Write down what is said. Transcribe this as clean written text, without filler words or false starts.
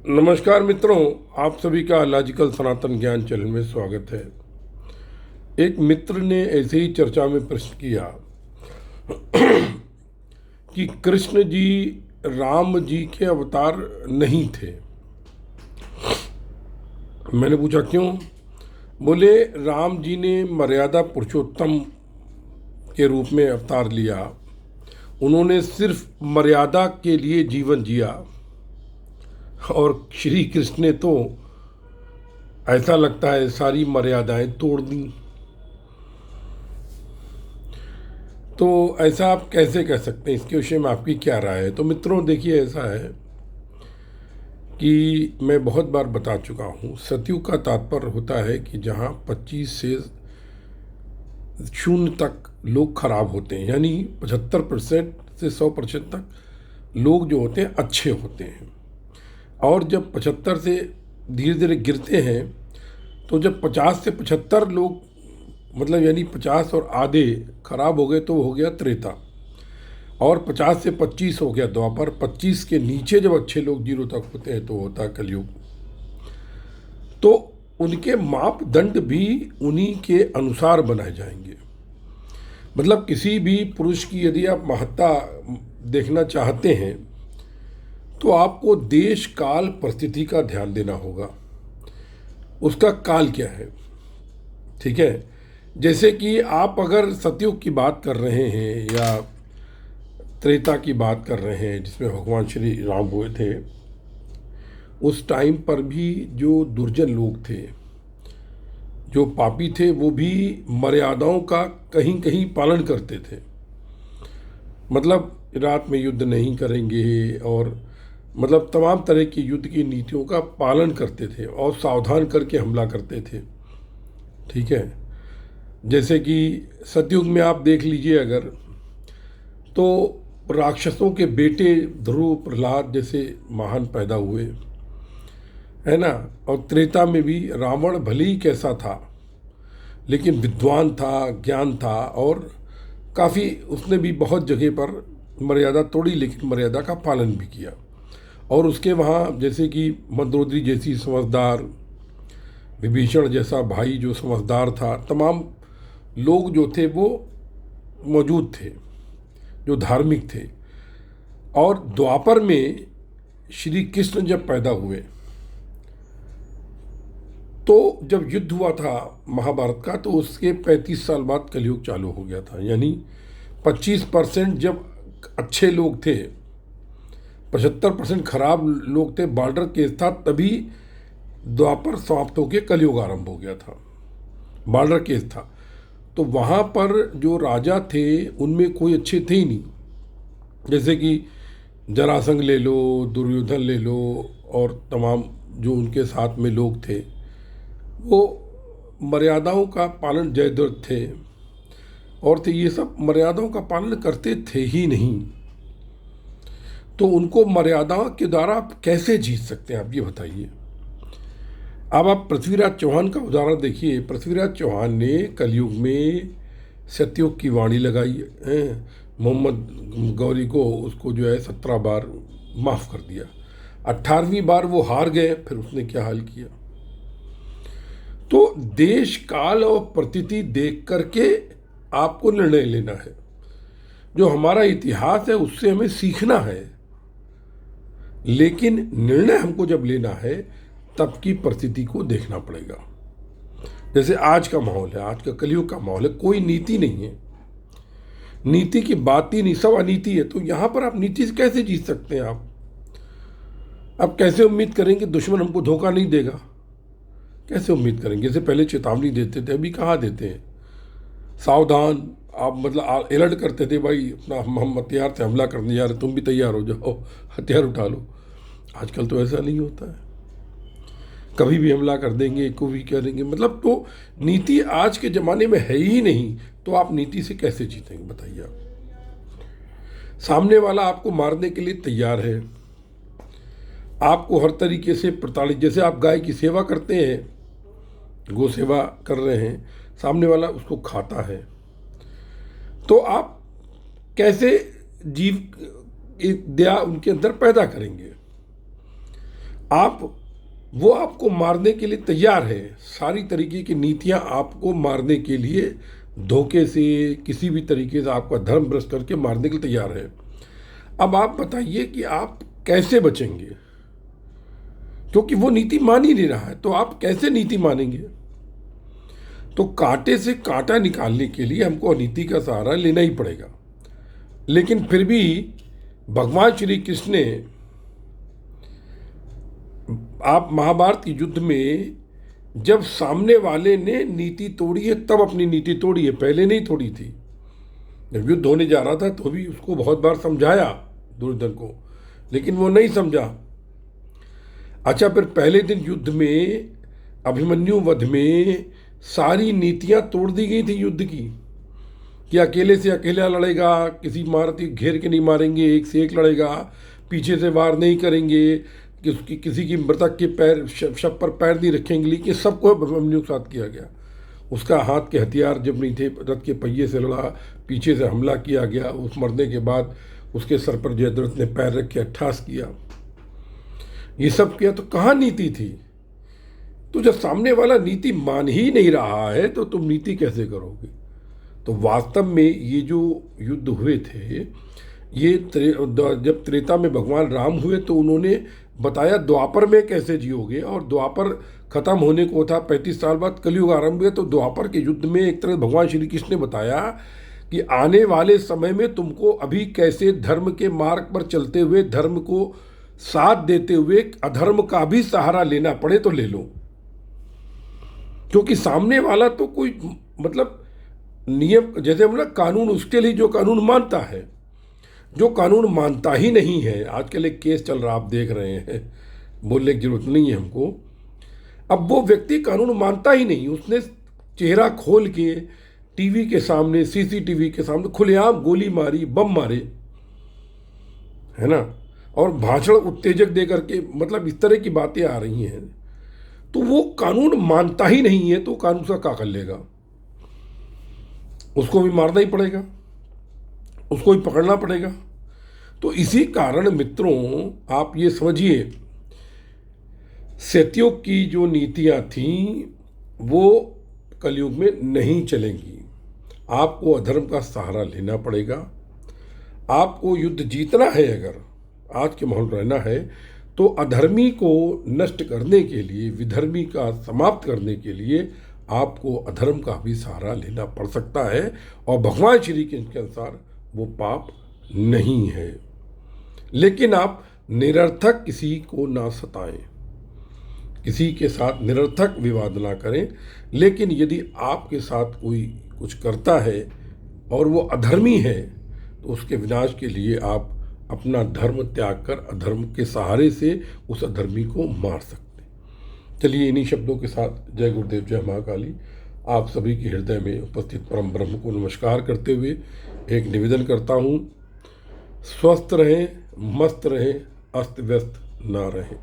नमस्कार मित्रों, आप सभी का लॉजिकल सनातन ज्ञान चैनल में स्वागत है। एक मित्र ने ऐसे ही चर्चा में प्रश्न किया कि कृष्ण जी राम जी के अवतार नहीं थे। मैंने पूछा क्यों? बोले राम जी ने मर्यादा पुरुषोत्तम के रूप में अवतार लिया। उन्होंने सिर्फ मर्यादा के लिए जीवन जिया और श्री कृष्ण ने तो ऐसा लगता है सारी मर्यादाएं तोड़ दी। तो ऐसा आप कैसे कह सकते हैं? इसके विषय में आपकी क्या राय है? तो मित्रों देखिए, ऐसा है कि मैं बहुत बार बता चुका हूँ, सतयुग का तात्पर्य होता है कि जहाँ 25 से 0 तक लोग खराब होते हैं, यानी 75% से 100% तक लोग जो होते हैं अच्छे होते हैं। और जब 75 से धीरे धीरे गिरते हैं तो जब 50 से 75 लोग मतलब यानी 50 और आधे खराब हो गए तो हो गया त्रेता, और 50 से 25 हो गया द्वापर। 25 के नीचे जब अच्छे लोग 0 तक होते हैं तो होता है कलयुग। तो उनके मापदंड भी उन्हीं के अनुसार बनाए जाएंगे। मतलब किसी भी पुरुष की यदि आप महत्ता देखना चाहते हैं तो आपको देश काल परिस्थिति का ध्यान देना होगा। उसका काल क्या है? ठीक है, जैसे कि आप अगर सतयुग की बात कर रहे हैं या त्रेता की बात कर रहे हैं जिसमें भगवान श्री राम हुए थे, उस टाइम पर भी जो दुर्जन लोग थे, जो पापी थे, वो भी मर्यादाओं का कहीं कहीं पालन करते थे। मतलब रात में युद्ध नहीं करेंगे और मतलब तमाम तरह की युद्ध की नीतियों का पालन करते थे और सावधान करके हमला करते थे। ठीक है, जैसे कि सतयुग में आप देख लीजिए अगर, तो राक्षसों के बेटे ध्रुव प्रहलाद जैसे महान पैदा हुए, है ना। और त्रेता में भी रावण भले ही कैसा था लेकिन विद्वान था, ज्ञान था, और काफ़ी उसने भी बहुत जगह पर मर्यादा तोड़ी लेकिन मर्यादा का पालन भी किया। और उसके वहाँ जैसे कि मंदोदरी जैसी समझदार, विभीषण जैसा भाई जो समझदार था, तमाम लोग जो थे वो मौजूद थे जो धार्मिक थे। और द्वापर में श्री कृष्ण जब पैदा हुए तो जब युद्ध हुआ था महाभारत का, तो उसके 35 साल बाद कलयुग चालू हो गया था। यानी 25% जब अच्छे लोग थे, 75% खराब लोग थे, बॉर्डर केस था, तभी द्वापर समाप्त होकर कलयुग आरंभ हो गया था। बॉर्डर केस था तो वहाँ पर जो राजा थे उनमें कोई अच्छे थे ही नहीं। जैसे कि जरासंध ले लो, दुर्योधन ले लो, और तमाम जो उनके साथ में लोग थे वो मर्यादाओं का पालन, जयद्रथ थे और थे, ये सब मर्यादाओं का पालन करते थे ही नहीं। तो उनको मर्यादाओं के द्वारा आप कैसे जीत सकते हैं, आप ये बताइए। अब आप पृथ्वीराज चौहान का उदाहरण देखिए। पृथ्वीराज चौहान ने कलयुग में सतयुग की वाणी लगाई है, मोहम्मद गौरी को, उसको जो है 17 बार माफ़ कर दिया। 18वीं बार वो हार गए, फिर उसने क्या हाल किया। तो देश काल और परिस्थिति देख करके आपको निर्णय लेना है। जो हमारा इतिहास है उससे हमें सीखना है, लेकिन निर्णय हमको जब लेना है तब की परिस्थिति को देखना पड़ेगा। जैसे आज का माहौल है, आज का कलयुग का माहौल है, कोई नीति नहीं है, नीति की बात ही नहीं, सब अनीति है। तो यहाँ पर आप नीति से कैसे जीत सकते हैं? आप कैसे उम्मीद करेंगे दुश्मन हमको धोखा नहीं देगा? कैसे उम्मीद करेंगे? जैसे पहले चेतावनी देते थे, अभी कहाँ देते हैं? सावधान, आप मतलब अलर्ट करते थे, भाई अपना हम हथियार से हमला करने जा रहे, तुम भी तैयार हो जाओ, हथियार उठा लो। आजकल तो ऐसा नहीं होता है, कभी भी हमला कर देंगे, कभी करेंगे। मतलब तो नीति आज के ज़माने में है ही नहीं, तो आप नीति से कैसे जीतेंगे बताइए आप? सामने वाला आपको मारने के लिए तैयार है, आपको हर तरीके से प्रताड़ित। जैसे आप गाय की सेवा करते हैं, गौ सेवा कर रहे हैं, सामने वाला उसको खाता है, तो आप कैसे जीव दया उनके अंदर पैदा करेंगे? वो आपको मारने के लिए तैयार है। सारी तरीके की नीतियां आपको मारने के लिए, धोखे से, किसी भी तरीके से आपका धर्म भ्रष्ट करके मारने के लिए तैयार है। अब आप बताइए कि आप कैसे बचेंगे, क्योंकि वो नीति मान ही नहीं रहा है, तो आप कैसे नीति मानेंगे? तो कांटे से कांटा निकालने के लिए हमको नीति का सहारा लेना ही पड़ेगा। लेकिन फिर भी भगवान श्री कृष्ण ने, आप महाभारत के युद्ध में जब सामने वाले ने नीति तोड़ी है तब अपनी नीति तोड़ी है, पहले नहीं तोड़ी थी। जब युद्ध होने जा रहा था तो भी उसको बहुत बार समझाया दुर्योधन को, लेकिन वो नहीं समझा। अच्छा, फिर पहले दिन युद्ध में अभिमन्यु वध में सारी नीतियां तोड़ दी गई थी युद्ध की, कि अकेले से अकेला लड़ेगा, किसी महारथी घेर के नहीं मारेंगे, एक से एक लड़ेगा, पीछे से वार नहीं करेंगे, कि किसी की मृतक के पैर शव पर पैर नहीं रखेंगे। लेकिन सबको अभिमन्यु के साथ किया गया। उसका हाथ के हथियार जब नहीं थे, रथ के पहिए से लड़ा, पीछे से हमला किया गया। उस मरने के बाद उसके सर पर जयद्रथ ने पैर रख के अट्ठास किया, ये सब किया। तो कहाँ नीति थी? तो जब सामने वाला नीति मान ही नहीं रहा है तो तुम नीति कैसे करोगे? तो वास्तव में ये जो युद्ध हुए थे, ये जब त्रेता में भगवान राम हुए तो उन्होंने बताया द्वापर में कैसे जियोगे, और द्वापर खत्म होने को था, 35 साल बाद कलयुग आरंभ हुआ। तो द्वापर के युद्ध में एक तरह भगवान श्री कृष्ण ने बताया कि आने वाले समय में तुमको अभी कैसे धर्म के मार्ग पर चलते हुए, धर्म को साथ देते हुए अधर्म का भी सहारा लेना पड़े तो ले लो। क्योंकि सामने वाला तो कोई मतलब नियम, जैसे हम ना कानून, उसके लिए जो कानून मानता है, जो कानून मानता ही नहीं है। आजकल एक केस चल रहा, आप देख रहे हैं, बोलने की जरूरत नहीं है हमको। अब वो व्यक्ति कानून मानता ही नहीं, उसने चेहरा खोल के टीवी के सामने, सीसीटीवी के सामने खुलेआम गोली मारी, बम मारे, है ना, और भाषण उत्तेजक दे करके, मतलब इस तरह की बातें आ रही हैं। तो वो कानून मानता ही नहीं है, तो कानून से क्या कर लेगा? उसको भी मारना ही पड़ेगा, उसको भी पकड़ना पड़ेगा। तो इसी कारण मित्रों, आप ये समझिए, सतयुग की जो नीतियां थीं वो कलयुग में नहीं चलेंगी। आपको अधर्म का सहारा लेना पड़ेगा। आपको युद्ध जीतना है, अगर आज के माहौल रहना है, तो अधर्मी को नष्ट करने के लिए, विधर्मी का समाप्त करने के लिए आपको अधर्म का भी सहारा लेना पड़ सकता है। और भगवान श्री कृष्ण के अनुसार वो पाप नहीं है। लेकिन आप निरर्थक किसी को ना सताएं, किसी के साथ निरर्थक विवाद ना करें। लेकिन यदि आपके साथ कोई कुछ करता है और वो अधर्मी है, तो उसके विनाश के लिए आप अपना धर्म त्याग कर अधर्म के सहारे से उस अधर्मी को मार सकते हैं। चलिए, इन्हीं शब्दों के साथ जय गुरुदेव, जय महाकाली, आप सभी के हृदय में उपस्थित परम ब्रह्म को नमस्कार करते हुए एक निवेदन करता हूँ, स्वस्थ रहें, मस्त रहें, अस्त व्यस्त ना रहें।